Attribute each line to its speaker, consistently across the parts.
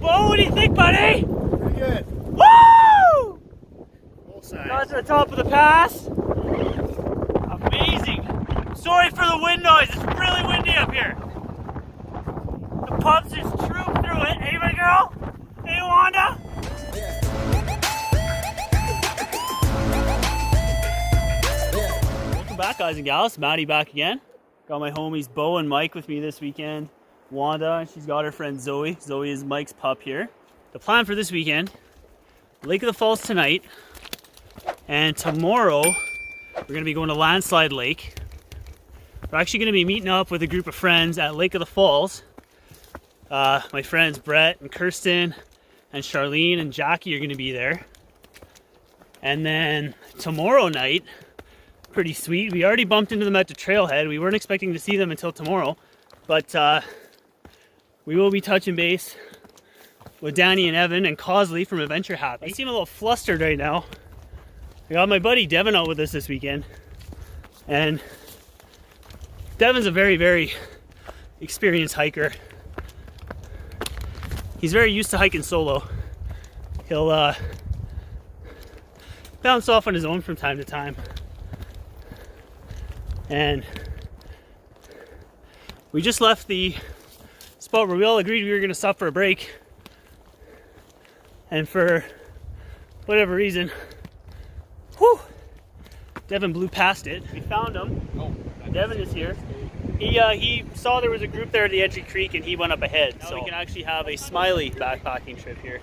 Speaker 1: Bo, what do you think, buddy?
Speaker 2: Pretty good.
Speaker 1: Woo!
Speaker 2: Full
Speaker 1: Got to the top of the pass. Amazing. Sorry for the wind noise. It's really windy up here. The pups just troop through it. Hey, my girl. Hey, Wanda. Welcome back, guys and gals. Matty back again. Got my homies Bo and Mike with me this weekend. Wanda, and she's got her friend Zoe. Zoe is Mike's pup here. The plan for this weekend, Lake of the Falls tonight, and tomorrow we're going to be going to Landslide Lake. We're actually going to be meeting up with a group of friends at Lake of the Falls. My friends Brett and Kirsten and Charlene and Jackie are going to be there. And then tomorrow night, pretty sweet, we already bumped into them at the trailhead. We weren't expecting to see them until tomorrow, but we will be touching base with Danny and Evan and Cosley from Adventure.Happy. I seem a little flustered right now. I got my buddy Devin out with us this weekend, and Devin's a very, very experienced hiker. He's very used to hiking solo. He'll bounce off on his own from time to time. And we just left the spot where we all agreed we were going to stop for a break. And for whatever reason, Devin blew past it. We found him. Devin is here. He saw there was a group there at the Entry Creek and he went up ahead. Now so we can actually have a smiley backpacking trip here.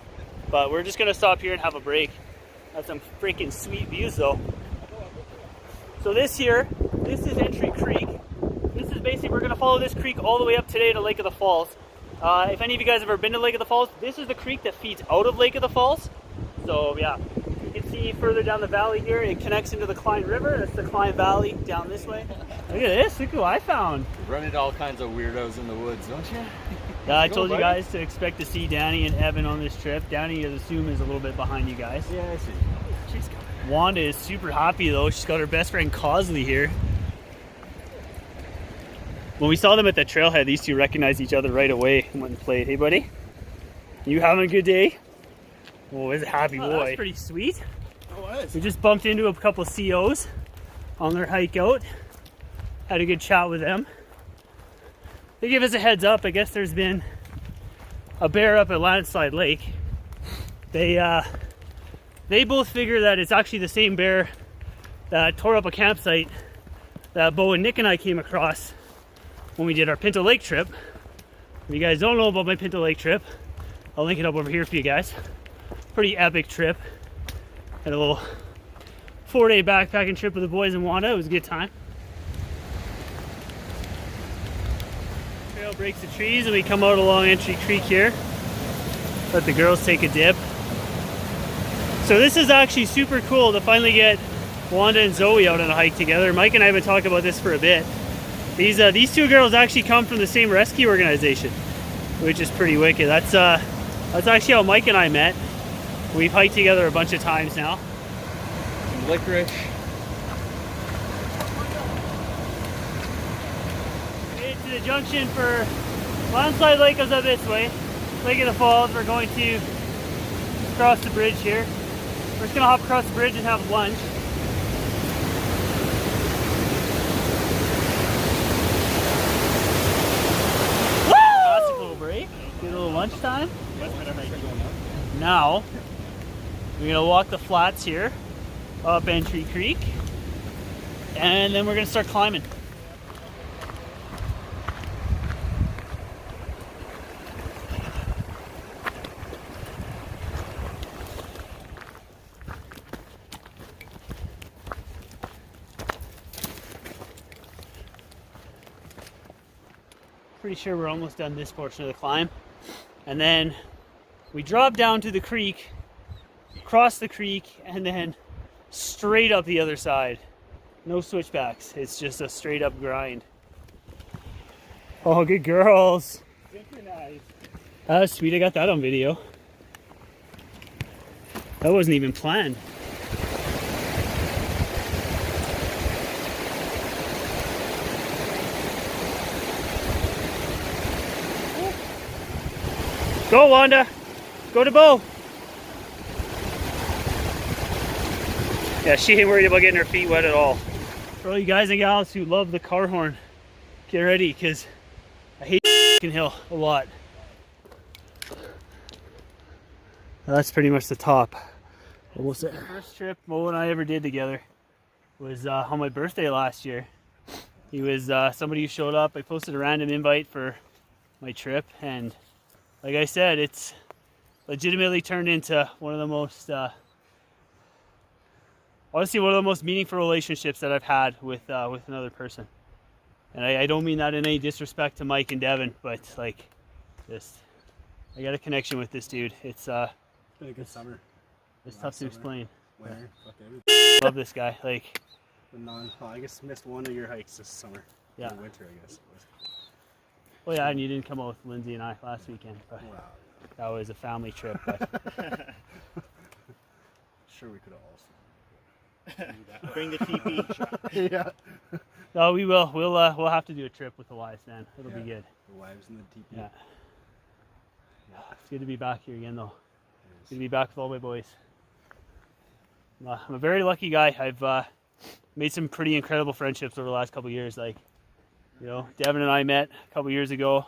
Speaker 1: But we're just going to stop here and have a break. Have some freaking sweet views though. So this is Entry Creek. This is basically, we're going to follow this creek all the way up today to Lake of the Falls. If any of you guys have ever been to Lake of the Falls, this is the creek that feeds out of Lake of the Falls. So yeah, you can see further down the valley here, it connects into the Cline River. That's the Cline Valley down this way. Look at this, look who I found.
Speaker 2: You run into all kinds of weirdos in the woods, don't you?
Speaker 1: Yeah, I told you guys to expect to see Danny and Evan on this trip. Danny, I assume, is a little bit behind you guys.
Speaker 2: Yeah, I see. She's coming.
Speaker 1: Wanda is super happy though. She's got her best friend Cosley here. When we saw them at the trailhead, these two recognized each other right away and went and played. Hey buddy, you having a good day? Oh, it's a happy boy. That's pretty sweet.
Speaker 2: It was.
Speaker 1: We just bumped into a couple of COs on their hike out. Had a good chat with them. They give us a heads up. I guess there's been a bear up at Landslide Lake. They both figure that it's actually the same bear that tore up a campsite that Bo and Nick and I came across when we did our Pinto Lake trip. If you guys don't know about my Pinto Lake trip, I'll link it up over here for you guys. Pretty epic trip. Had a little 4-day backpacking trip with the boys and Wanda. It was a good time. Trail breaks the trees and we come out along Entry Creek here. Let the girls take a dip. So this is actually super cool to finally get Wanda and Zoe out on a hike together. Mike and I have been talking about this for a bit. These two girls actually come from the same rescue organization, which is pretty wicked. That's actually how Mike and I met. We've hiked together a bunch of times now.
Speaker 2: Some licorice.
Speaker 1: Made it to the junction for Landslide Lake goes up this way. Lake of the Falls, we're going to cross the bridge here. We're just gonna hop across the bridge and have lunch. Classic little break. Get a little lunchtime. Now, we're gonna walk the flats here, up Entry Creek, and then we're gonna start climbing. Pretty sure we're almost done this portion of the climb. And then we drop down to the creek, cross the creek, and then straight up the other side. No switchbacks. It's just a straight up grind. Oh, good girls. Synchronized. That was sweet. I got that on video. That wasn't even planned. Go, Wanda. Go to Bo. Yeah, she ain't worried about getting her feet wet at all. For all you guys and gals who love the car horn, get ready, because I hate the hill a lot. That's pretty much the top. Almost there. The first trip Mo and I ever did together was on my birthday last year. He was somebody who showed up. I posted a random invite for my trip, and like I said, it's legitimately turned into one of the most honestly, one of the most meaningful relationships that I've had with another person. And I don't mean that in any disrespect to Mike and Devin, but like, just I got a connection with this dude. It's been
Speaker 2: a good summer.
Speaker 1: It's tough to explain.
Speaker 2: Winter,
Speaker 1: love this guy. Like,
Speaker 2: I guess missed one of your hikes this summer.
Speaker 1: Yeah.
Speaker 2: In winter, I guess.
Speaker 1: Well, yeah, and you didn't come out with Lindsay and I last weekend, but
Speaker 2: wow.
Speaker 1: That was a family trip. But
Speaker 2: sure, we could also.
Speaker 3: Bring the teepee.
Speaker 2: Yeah.
Speaker 1: No, we will. We'll have to do a trip with the wives, man. It'll be good.
Speaker 2: The wives and the teepee.
Speaker 1: Yeah. It's good to be back here again, though. Good to be back with all my boys. I'm a very lucky guy. I've made some pretty incredible friendships over the last couple of years. Like, you know, Devin and I met a couple years ago.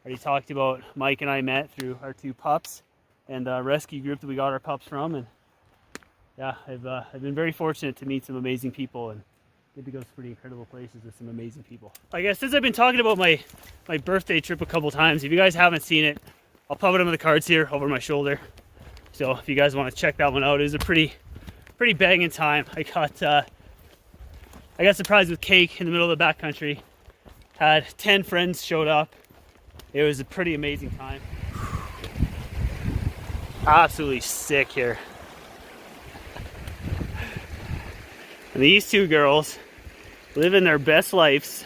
Speaker 1: Already talked about Mike and I met through our two pups and a rescue group that we got our pups from. And yeah, I've been very fortunate to meet some amazing people and get to go to some pretty incredible places with some amazing people. I guess since I've been talking about my birthday trip a couple times, if you guys haven't seen it, I'll pop it on the cards here over my shoulder. So if you guys want to check that one out, it was a pretty banging time. I got surprised with cake in the middle of the backcountry. Had 10 friends showed up. It was a pretty amazing time. Absolutely sick here. And these two girls living their best lives.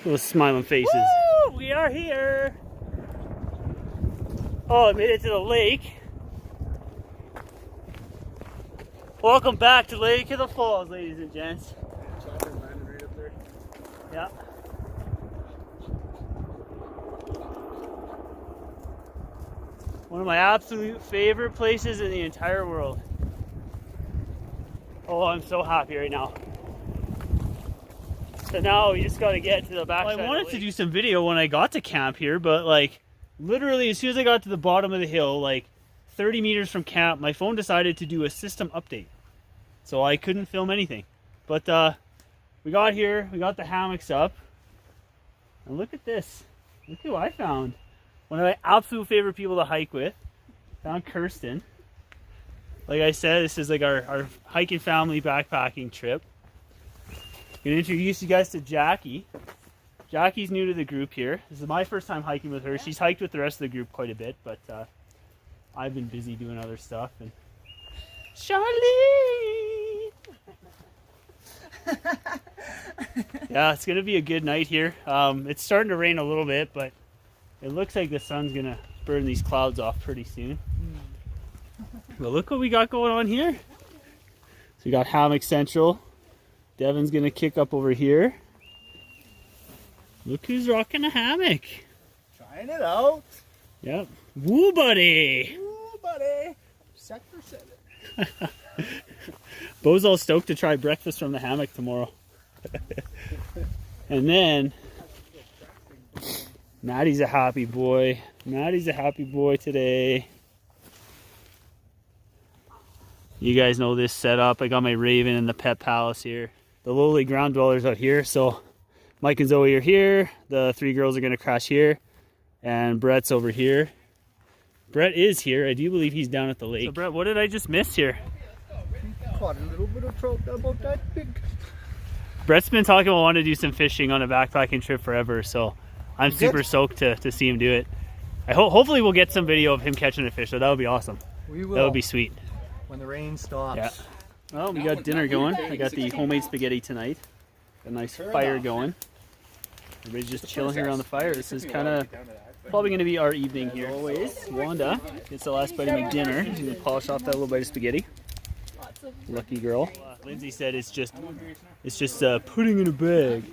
Speaker 1: Those smiling faces. Woo! We are here. Oh, I made it to the lake. Welcome back to Lake of the Falls, ladies and gents.
Speaker 2: Right up there.
Speaker 1: Yeah. One of my absolute favorite places in the entire world. Oh, I'm so happy right now. So now we just got to get to the back. Well, I wanted to do some video when I got to camp here, but like literally as soon as I got to the bottom of the hill, like 30 meters from camp, my phone decided to do a system update. So I couldn't film anything. But we got here, we got the hammocks up. And look at this. Look who I found. One of my absolute favorite people to hike with. Found Kirsten. Like I said, this is like our hiking family backpacking trip. I'm gonna introduce you guys to Jackie. Jackie's new to the group here. This is my first time hiking with her. She's hiked with the rest of the group quite a bit, but I've been busy doing other stuff. And Charlie! Yeah, it's gonna be a good night here. It's starting to rain a little bit, but it looks like the sun's gonna burn these clouds off pretty soon. But look what we got going on here. So we got hammock central. Devin's gonna kick up over here. Look who's rocking a hammock.
Speaker 3: Trying it out.
Speaker 1: Yep. Woo, buddy.
Speaker 3: Woo, buddy. Sector 7.
Speaker 1: Bo's all stoked to try breakfast from the hammock tomorrow. And then Matty's a happy boy. Matty's a happy boy today. You guys know this setup. I got my Raven in the pet palace here. The lowly ground dwellers out here. So Mike and Zoe are here. The three girls are going to crash here. And Brett's over here. Brett is here. I do believe he's down at the lake. So Brett, what did I just miss here?
Speaker 3: Caught a little bit of trout about that big.
Speaker 1: Brett's been talking about wanting to do some fishing on a backpacking trip forever. So I'm super stoked to see him do it. Hopefully we'll get some video of him catching a fish. So that would be awesome.
Speaker 3: We will.
Speaker 1: That would be sweet.
Speaker 3: When the rain stops.
Speaker 1: Yeah. Well, we got dinner going. I got the homemade spaghetti tonight. A nice fire going. Everybody's just chilling here around the fire. This is kind of probably going to be our evening here. Always, Wanda gets the last bite of my dinner. She's going to polish off that little bite of spaghetti. Lucky girl. Lindsay said it's just pudding in a bag,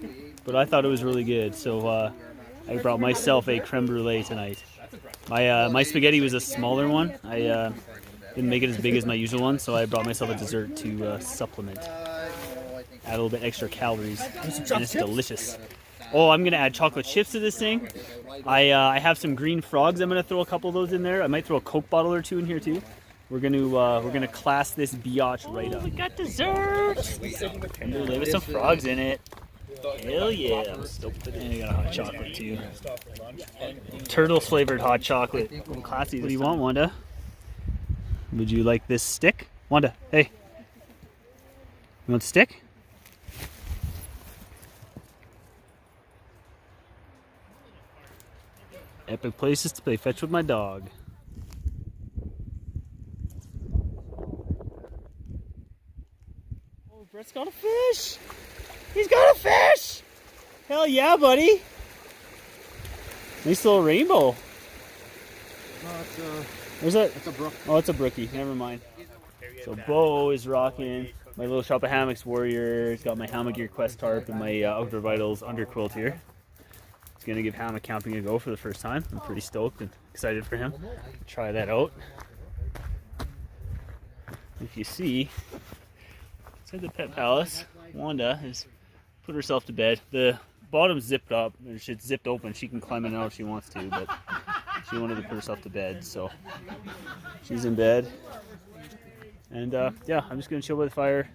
Speaker 1: but I thought it was really good. So I brought myself a creme brulee tonight. My spaghetti was a smaller one. I didn't make it as big as my usual one, so I brought myself a dessert to supplement. Add a little bit extra calories, and it's delicious. Oh, I'm gonna add chocolate chips to this thing. I have some green frogs. I'm gonna throw a couple of those in there. I might throw a Coke bottle or two in here too. We're gonna class this biatch right up. We got dessert. With some frogs in it. Hell yeah! I'm stoked. And I got a hot chocolate too. Turtle flavored hot chocolate. Classy. What do you want, Wanda? Would you like this stick, Wanda? Hey, you want the stick? Epic places to play fetch with my dog. Oh, Brett's got a fish! He's got a fish! Hell yeah, buddy! Nice little rainbow.
Speaker 2: No,
Speaker 1: Where's that?
Speaker 2: it's a brook.
Speaker 1: Oh, it's a brookie. Never mind. So Bo is rocking my little shop of hammocks warrior. He's got my hammock gear quest tarp and my Outdoor Vitals underquilt here. He's gonna give hammock camping a go for the first time. I'm pretty stoked and excited for him. Try that out. If you see, inside the pet palace, Wanda has put herself to bed. The bottom's zipped up, or it's zipped open. She can climb in and out if she wants to, but she wanted to put herself to bed, so she's in bed. And yeah, I'm just gonna chill by the fire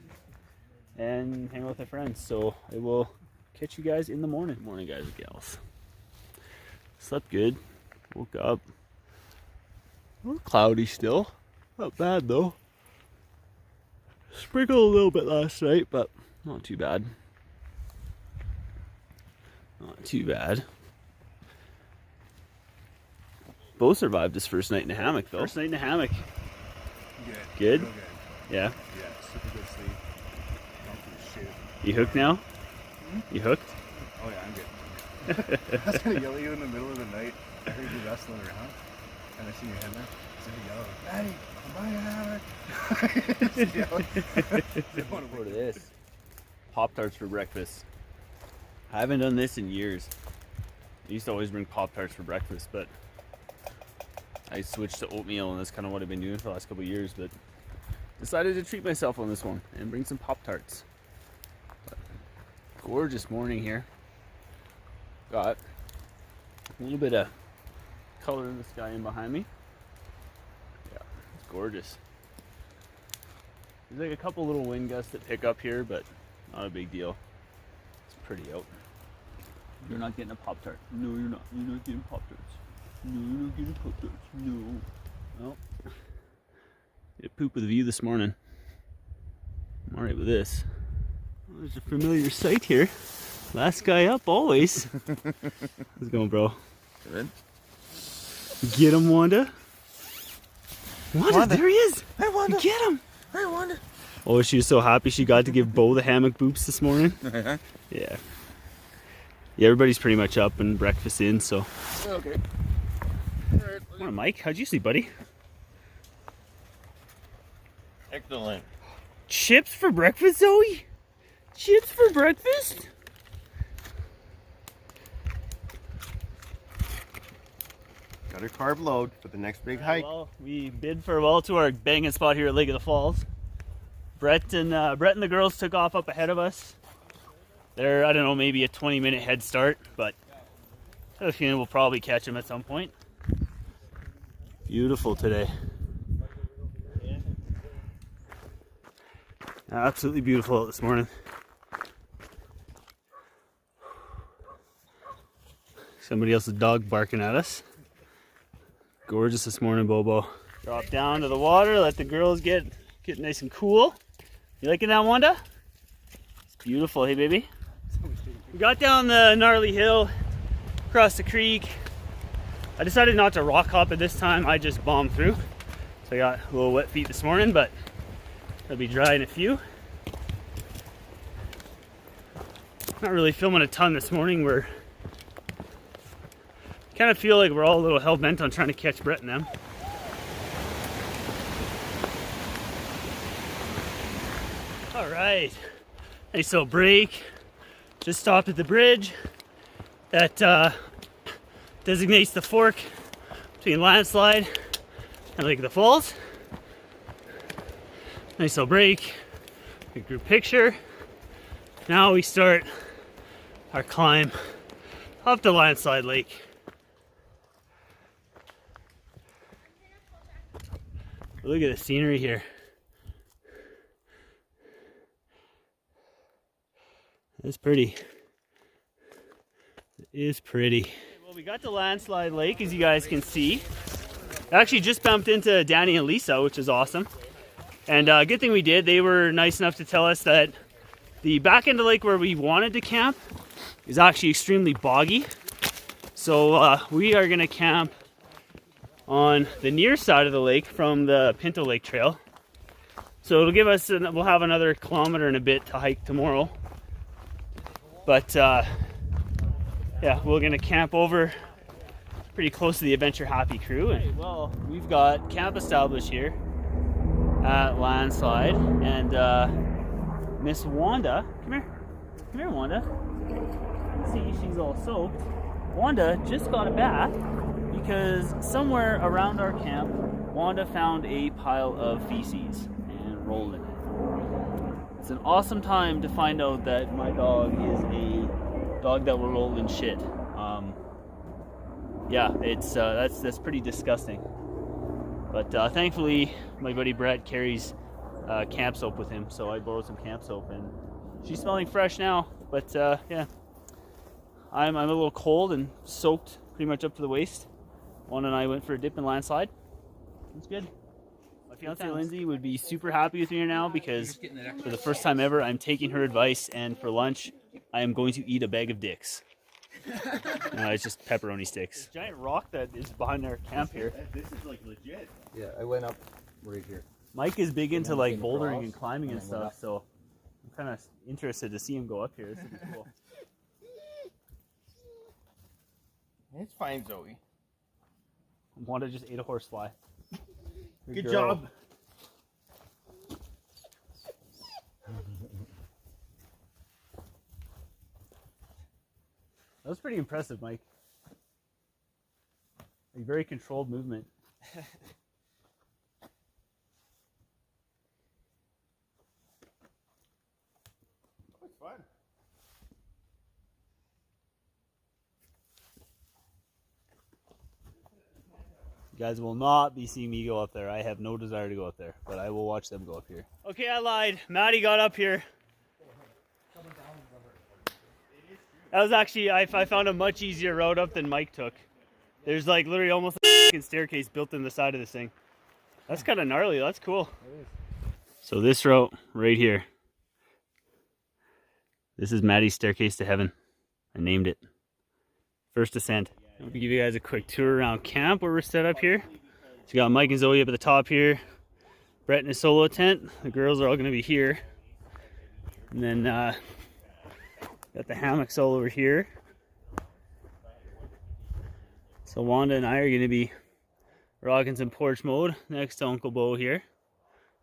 Speaker 1: and hang out with my friends. So I will catch you guys in the morning. Morning, guys and gals. Slept good. Woke up. A little cloudy still. Not bad though. Sprinkled a little bit last night, but not too bad. Not too bad. Both survived this first night in a hammock though. First night in a hammock.
Speaker 2: Good.
Speaker 1: Good?
Speaker 2: Real good.
Speaker 1: Yeah.
Speaker 2: Yeah, super good sleep. Not for shit.
Speaker 1: You hooked now? You hooked?
Speaker 2: Oh yeah, I'm good. I was gonna yell at you in the middle of the night. I heard you wrestling around, and I seen your head there. So I yelled, Matty, I'm buying a hammock.
Speaker 1: What is this? Pop-Tarts for breakfast. I haven't done this in years. I used to always bring Pop-Tarts for breakfast, but I switched to oatmeal, and that's kind of what I've been doing for the last couple of years, but decided to treat myself on this one and bring some Pop-Tarts. Gorgeous morning here. Got a little bit of color in the sky in behind me. Yeah, it's gorgeous. There's like a couple little wind gusts that pick up here, but not a big deal. It's pretty out. You're not getting a Pop-Tart. No, you're not. You're not getting Pop-Tarts. No, you're not getting Pop-Tarts. No. Well, did a poop with a view this morning. I'm alright with this. Well, there's a familiar sight here. Last guy up, always. How's it going, bro?
Speaker 2: Good.
Speaker 1: Get him, Wanda. Wanda, there he is.
Speaker 2: Hey, Wanda.
Speaker 1: Get him.
Speaker 2: Hey, Wanda.
Speaker 1: Oh, she was so happy she got to give Bo the hammock boops this morning.
Speaker 2: Yeah.
Speaker 1: Yeah. Yeah, everybody's pretty much up and breakfast in, so.
Speaker 2: Okay.
Speaker 1: Come on, Mike. How'd you sleep, buddy?
Speaker 4: Excellent.
Speaker 1: Chips for breakfast, Zoe? Chips for breakfast?
Speaker 4: Got a carb load for the next big hike.
Speaker 1: Well, we bid farewell to our banging spot here at Lake of the Falls. Brett and the girls took off up ahead of us. They're, I don't know, maybe a 20-minute head start, but I have a feeling we'll probably catch them at some point. Beautiful today. Absolutely beautiful out this morning. Somebody else's dog barking at us. Gorgeous this morning, Bobo. Drop down to the water, let the girls get nice and cool. You liking that, Wanda? It's beautiful, hey baby. We got down the gnarly hill, across the creek. I decided not to rock hop at this time, I just bombed through. So I got a little wet feet this morning, but they'll be dry in a few. Not really filming a ton this morning. We're kind of feel like we're all a little hell-bent on trying to catch Brett and them. All right, nice little break. Just stopped at the bridge that designates the fork between Landslide and Lake of the Falls. Nice little break, good group picture. Now we start our climb up to Landslide Lake. Look at the scenery here. It's pretty. It is pretty. Well, we got to Landslide Lake, as you guys can see. I actually just bumped into Danny and Lisa, which is awesome. And good thing we did. They were nice enough to tell us that the back end of the lake where we wanted to camp is actually extremely boggy. So we are going to camp on the near side of the lake from the Pinto Lake Trail. So it'll give us, we'll have another kilometer and a bit to hike tomorrow. But yeah, we're gonna camp over pretty close to the Adventure.Happy crew. And well, we've got camp established here at Landslide, and Miss Wanda, come here Wanda. See, she's all soaked. Wanda just got a bath because somewhere around our camp, Wanda found a pile of feces and rolled in it. It's an awesome time to find out that my dog is a dog that will roll in shit. Yeah, it's that's pretty disgusting. But thankfully, my buddy Brett carries camp soap with him, so I borrowed some camp soap, and she's smelling fresh now. But yeah, I'm a little cold and soaked pretty much up to the waist. Juan and I went for a dip in Landslide. It's good. My fiance Lindsay would be super happy with me now because for the first time ever, I'm taking her advice, and for lunch, I am going to eat a bag of dicks. It's just pepperoni sticks. Giant rock that is behind our camp here.
Speaker 4: This is like legit.
Speaker 2: Yeah, I went up right here.
Speaker 1: Mike is big into like bouldering and climbing and stuff, so I'm kind of interested to see him go up here. This would be cool.
Speaker 4: It's fine, Zoe.
Speaker 1: Wanda just ate a horsefly.
Speaker 4: Good job.
Speaker 1: That was pretty impressive, Mike. A very controlled movement.
Speaker 4: It's fun.
Speaker 1: You guys will not be seeing me go up there. I have no desire to go up there, but I will watch them go up here. Okay, I lied. Matty got up here. That was actually, I found a much easier route up than Mike took. There's like literally almost a staircase built in the side of this thing. That's kind of gnarly. That's cool. So this route right here. This is Matty's staircase to heaven. I named it. First ascent. Let me give you guys a quick tour around camp where we're set up here. So you got Mike and Zoe up at the top here. Brett in his solo tent. The girls are all going to be here. And then got the hammocks all over here. So Wanda and I are going to be rocking some porch mode next to Uncle Bo here.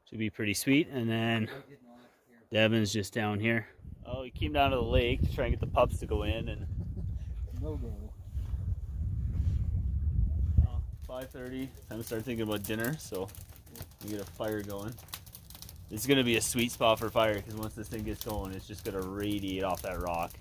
Speaker 1: Should be pretty sweet. And then Devin's just down here. Oh, he came down to the lake to try and get the pups to go in, and
Speaker 3: No go.
Speaker 1: 5:30. Time to start thinking about dinner, so we get a fire going. This is gonna be a sweet spot for fire because once this thing gets going, it's just gonna radiate off that rock.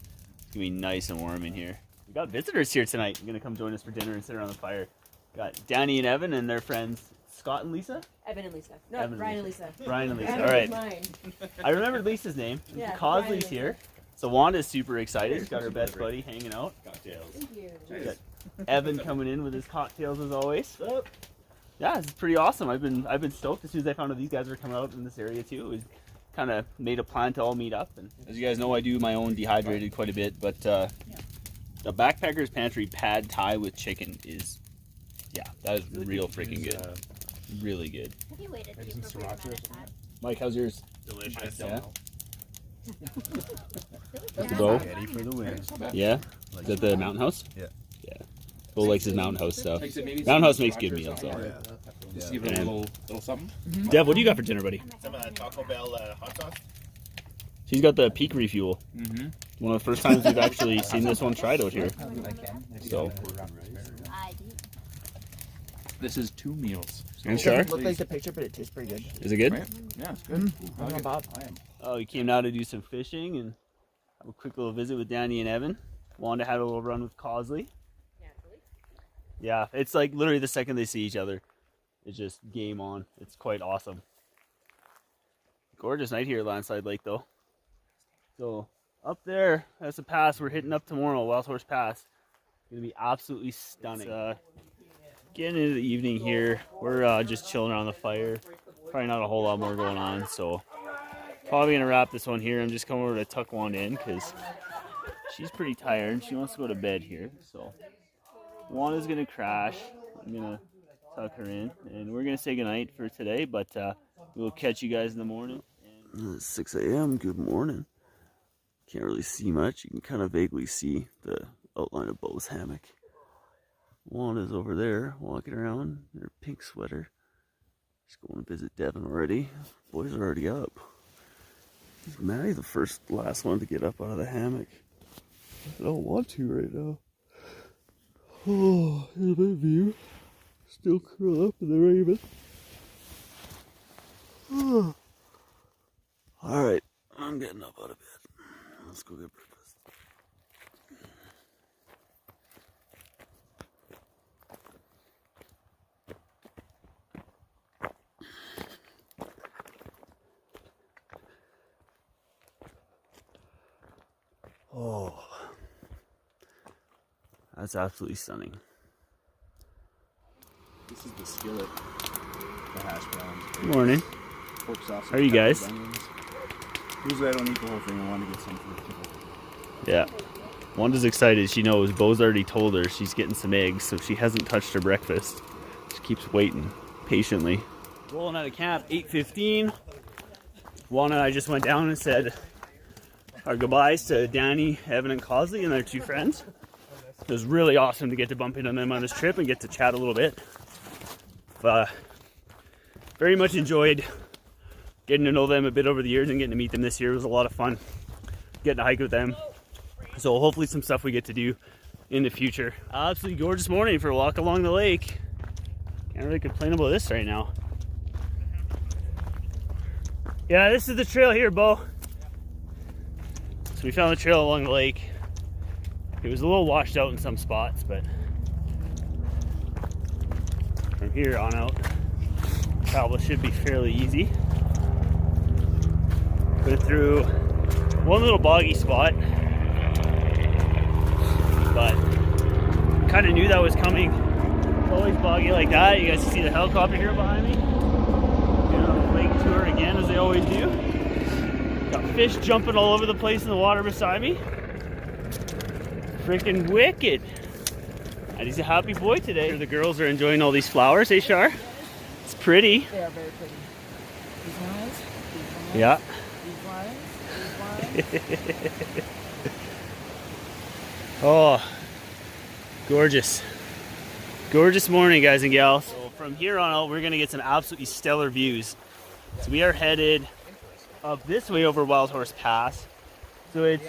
Speaker 1: It's gonna be nice and warm in here. We got visitors here tonight. They're gonna come join us for dinner and sit around the fire. Got Danny and Evan and their friends Scott and Lisa.
Speaker 5: Evan and Lisa. No,
Speaker 1: Evan
Speaker 5: Brian and Lisa.
Speaker 1: Brian and Lisa.
Speaker 5: Evan
Speaker 1: All right.
Speaker 5: is mine.
Speaker 1: I remembered Lisa's name.
Speaker 5: Yeah,
Speaker 1: Cosley's
Speaker 5: Brian
Speaker 1: here. So Wanda's super excited. She's got her best buddy hanging out.
Speaker 4: Cocktails.
Speaker 5: Thank you.
Speaker 1: Got Evan coming in with his cocktails as always. Yeah, it's pretty awesome. I've been stoked as soon as I found out these guys were coming out in this area too. We kind of made a plan to all meet up. And as you guys know, I do my own dehydrated quite a bit, but the Backpacker's Pantry pad thai with chicken is, yeah, that is real freaking good. Really good.
Speaker 6: Have you waited to prepare that?
Speaker 1: Mike, how's yours?
Speaker 4: Delicious.
Speaker 1: Yeah.
Speaker 6: Yeah.
Speaker 1: The Bo?
Speaker 2: Ready for the win.
Speaker 1: Yeah. Is that the Mountain House?
Speaker 2: Yeah.
Speaker 1: Yeah. Bo likes his Mountain House stuff.
Speaker 7: Like I said, maybe
Speaker 1: Mountain
Speaker 7: some
Speaker 1: House makes good
Speaker 7: sriracha or
Speaker 1: meals,
Speaker 7: something.
Speaker 1: though.
Speaker 7: Just give it a little something.
Speaker 1: Dev, what do you got for dinner, buddy?
Speaker 4: Some of that Taco Bell hot sauce.
Speaker 1: She's got the Peak Refuel.
Speaker 7: Mm-hmm.
Speaker 1: One of the first times we've actually seen this one tried out here. So,
Speaker 6: I do.
Speaker 7: This is 2 meals.
Speaker 1: And sure.
Speaker 3: Doesn't look like the picture, but it tastes pretty good.
Speaker 1: Is it good?
Speaker 7: Right? Yeah, it's good. I like
Speaker 3: Not
Speaker 7: it.
Speaker 3: bad.
Speaker 7: I am.
Speaker 1: Oh, we came now to do some fishing and have a quick little visit with Danny and Evan. Wanda had a little run with Cosley. Yeah, it's like literally the second they see each other, it's just game on. It's quite awesome. Gorgeous night here at Landslide Lake though. So up there, that's a pass we're hitting up tomorrow, Wildhorse Pass. It's gonna be absolutely stunning. It's, getting into the evening here. We're just chilling around the fire. Probably not a whole lot more going on, so probably gonna wrap this one here. I'm just coming over to tuck Wanda in because she's pretty tired and she wants to go to bed here. So Wanda's gonna crash. I'm gonna tuck her in and we're gonna say goodnight for today, but we'll catch you guys in the morning. It's 6 a.m. Good morning. Can't really see much. You can kind of vaguely see the outline of Bo's hammock. Wanda's over there walking around in her pink sweater. She's going to visit Devin already. Boys are already up. Is Matty the last one to get up out of the hammock? I don't want to right now. Oh, here's my view. Still curled up in the raven. Oh. Alright, I'm getting up out of bed. Let's go get breakfast. Oh, that's absolutely stunning.
Speaker 7: This is the skillet. The hash browns.
Speaker 1: Good morning.
Speaker 7: Pork sausage.
Speaker 1: How are you guys?
Speaker 7: peppers, onions. Usually I don't eat the whole thing. I want to get some for the people.
Speaker 1: Yeah. Wanda's excited. She knows Bo's already told her she's getting some eggs, so she hasn't touched her breakfast. She keeps waiting patiently. Rolling out of camp, 8:15. Wanda and I just went down and said our goodbyes to Danny, Evan, and Cosley and their 2 friends. It was really awesome to get to bump into them on this trip and get to chat a little bit. Very much enjoyed getting to know them a bit over the years and getting to meet them this year. It was a lot of fun getting to hike with them. So hopefully some stuff we get to do in the future. Absolutely gorgeous morning for a walk along the lake. Can't really complain about this right now. Yeah, this is the trail here, Bo. So we found the trail along the lake. It was a little washed out in some spots, but from here on out, travel should be fairly easy. Went through one little boggy spot, but kind of knew that was coming. It's always boggy like that. You guys see the helicopter here behind me? Getting on the lake tour again, as they always do. Got fish jumping all over the place in the water beside me. Freaking wicked. And he's a happy boy today. The girls are enjoying all these flowers, eh, Shar? It's pretty.
Speaker 3: They are very pretty. These ones, these ones,
Speaker 1: Yeah.
Speaker 3: these ones, these ones.
Speaker 1: Oh, gorgeous. Gorgeous morning, guys and gals. So from here on out, we're gonna get some absolutely stellar views. So we are headed up this way over Wildhorse Pass. So it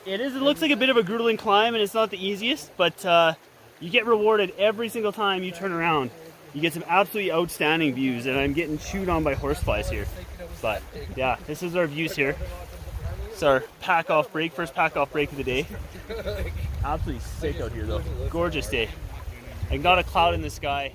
Speaker 1: looks like a bit of a grueling climb and it's not the easiest, but you get rewarded every single time you turn around. You get some absolutely outstanding views, and I'm getting chewed on by horseflies here. But yeah, this is our views here. It's our pack-off break, first pack-off break of the day. Absolutely sick out here though. Gorgeous day. I got a cloud in the sky.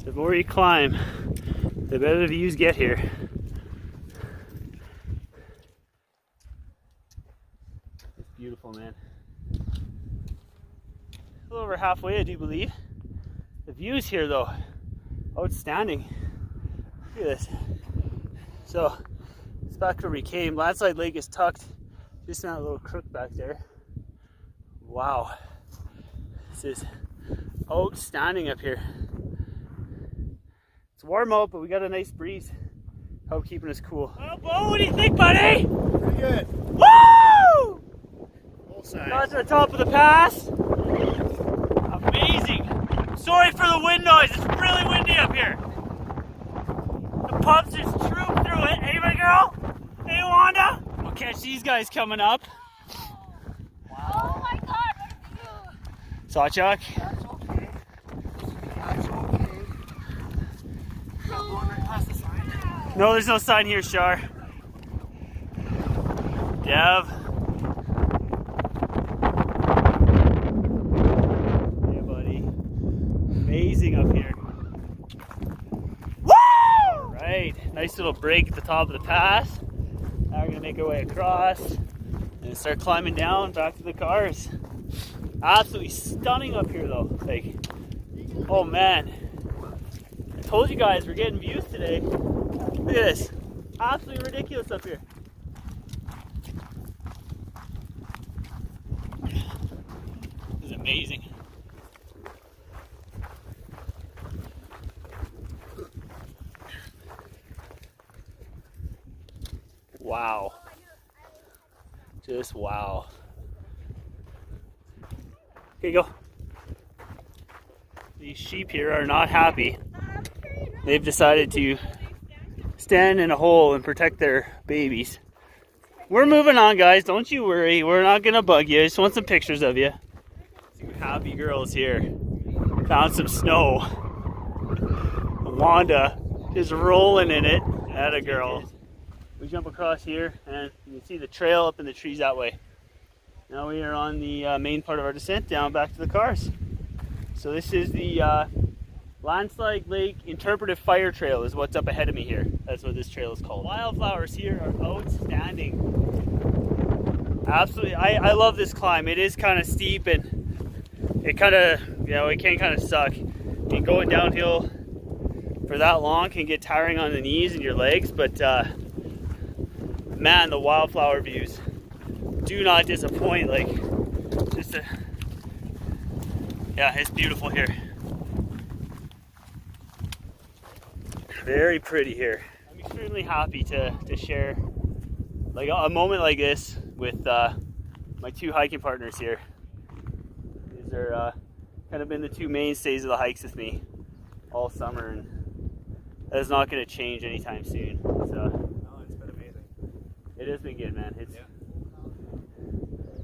Speaker 1: The more you climb, the better the views get here. It's beautiful, man. A little over halfway, I do believe. The views here, though, outstanding. Look at this. So, it's back where we came. Landslide Lake is tucked just in that little crook back there. Wow. This is outstanding up here. It's warm out, but we got a nice breeze. Help keeping us cool. Well, Bo, what do you think, buddy?
Speaker 2: Pretty good.
Speaker 1: Woo!
Speaker 2: Full size.
Speaker 1: Got to the top of the pass. Amazing. Sorry for the wind noise. It's really windy up here. The pups just troop through it. Hey, my girl. Hey, Wanda. We'll catch these guys coming up.
Speaker 6: Oh my god, what did you do?
Speaker 1: Sawchuck.
Speaker 3: That's okay. That's okay. Not going right past the sign.
Speaker 1: No, there's no sign here, Shar. Dev. Yeah, buddy. Amazing up here. Woo! Right. Nice little break at the top of the pass. Now we're gonna make our way across and start climbing down back to the cars. Absolutely stunning up here though. Like, oh man. I told you guys we're getting views today. Look at this. Absolutely ridiculous up here. This is amazing. Wow. Just wow. Here you go. These sheep here are not happy. They've decided to stand in a hole and protect their babies. We're moving on, guys. Don't you worry. We're not going to bug you. I just want some pictures of you. Two happy girls here. Found some snow. Wanda is rolling in it. Atta girl. We jump across here and you can see the trail up in the trees that way. Now we are on the main part of our descent down back to the cars. So this is the Landslide Lake Interpretive Fire Trail is what's up ahead of me here. That's what this trail is called. Wildflowers here are outstanding. Absolutely, I love this climb. It is kind of steep and it kind of, you know, it can kind of suck. And going downhill for that long can get tiring on the knees and your legs, but man, the wildflower views do not disappoint. Like, just a, yeah, it's beautiful here. Very pretty here. I'm extremely happy to share like a moment like this with my two hiking partners here. These are kind of been the two mainstays of the hikes with me all summer, and that is not going to change anytime soon. So,
Speaker 2: No, it's been amazing.
Speaker 1: it has been good, man. It's,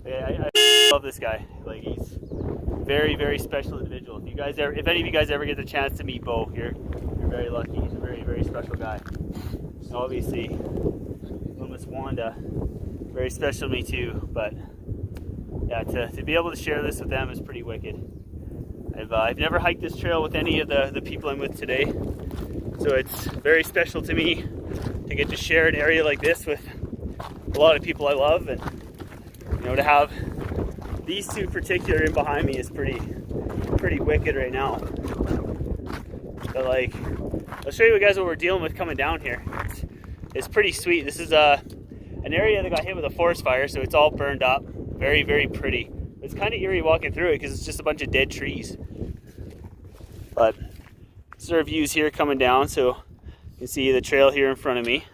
Speaker 2: Yeah.
Speaker 1: I love this guy. Like, he's very, very special individual. If any of you guys ever get the chance to meet Bo here, you're very lucky. He's a very, very special guy. And obviously, Miss Wanda, very special to me too. But yeah, to be able to share this with them is pretty wicked. I've never hiked this trail with any of the people I'm with today, so it's very special to me to get to share an area like this with a lot of people I love, and you know, to have these two particular in behind me is pretty wicked right now. But like, I'll show you guys what we're dealing with coming down here. It's pretty sweet. This is an area that got hit with a forest fire, so it's all burned up. Very, very pretty. It's kind of eerie walking through it because it's just a bunch of dead trees. But this is our views here coming down, so you can see the trail here in front of me.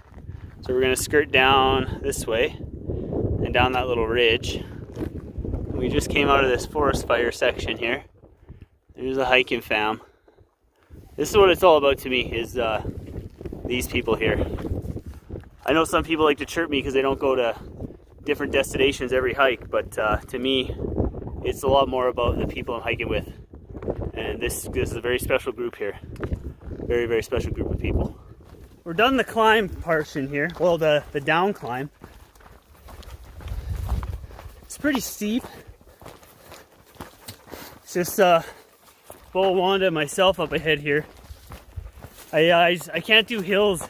Speaker 1: So we're going to skirt down this way and down that little ridge. We just came out of this forest fire section here. There's a hiking fam. This is what it's all about to me, is these people here. I know some people like to chirp me because they don't go to different destinations every hike, but to me, it's a lot more about the people I'm hiking with. And this is a very special group here. Very, very special group of people. We're done the climb portion here. Well, the down climb. It's pretty steep. It's just Bo, Wanda, and myself up ahead here. I can't do hills.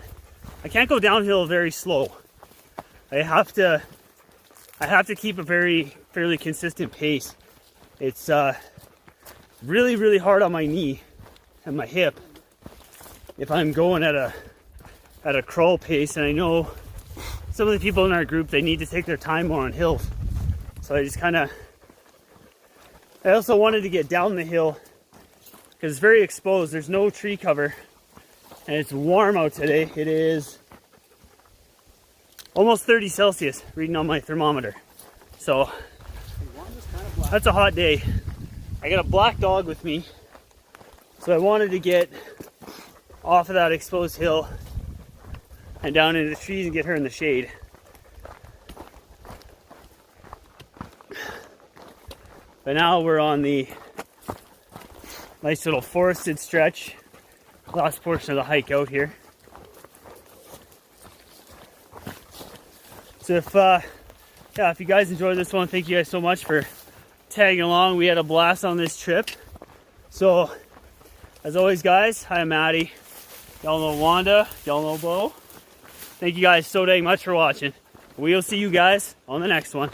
Speaker 1: I can't go downhill very slow. I have to keep a fairly consistent pace. It's really, really hard on my knee and my hip if I'm going at a crawl pace, and I know some of the people in our group, they need to take their time more on hills. So I also wanted to get down the hill because it's very exposed. There's no tree cover, and it's warm out today. It is almost 30 Celsius reading on my thermometer. So that's a hot day. I got a black dog with me, so I wanted to get off of that exposed hill and down into the trees and get her in the shade. But now we're on the nice little forested stretch, last portion of the hike out here. So if you guys enjoyed this one, thank you guys so much for tagging along. We had a blast on this trip. So as always, guys, I'm Matty. Y'all know Wanda, y'all know Bo. Thank you guys so dang much for watching. We'll see you guys on the next one.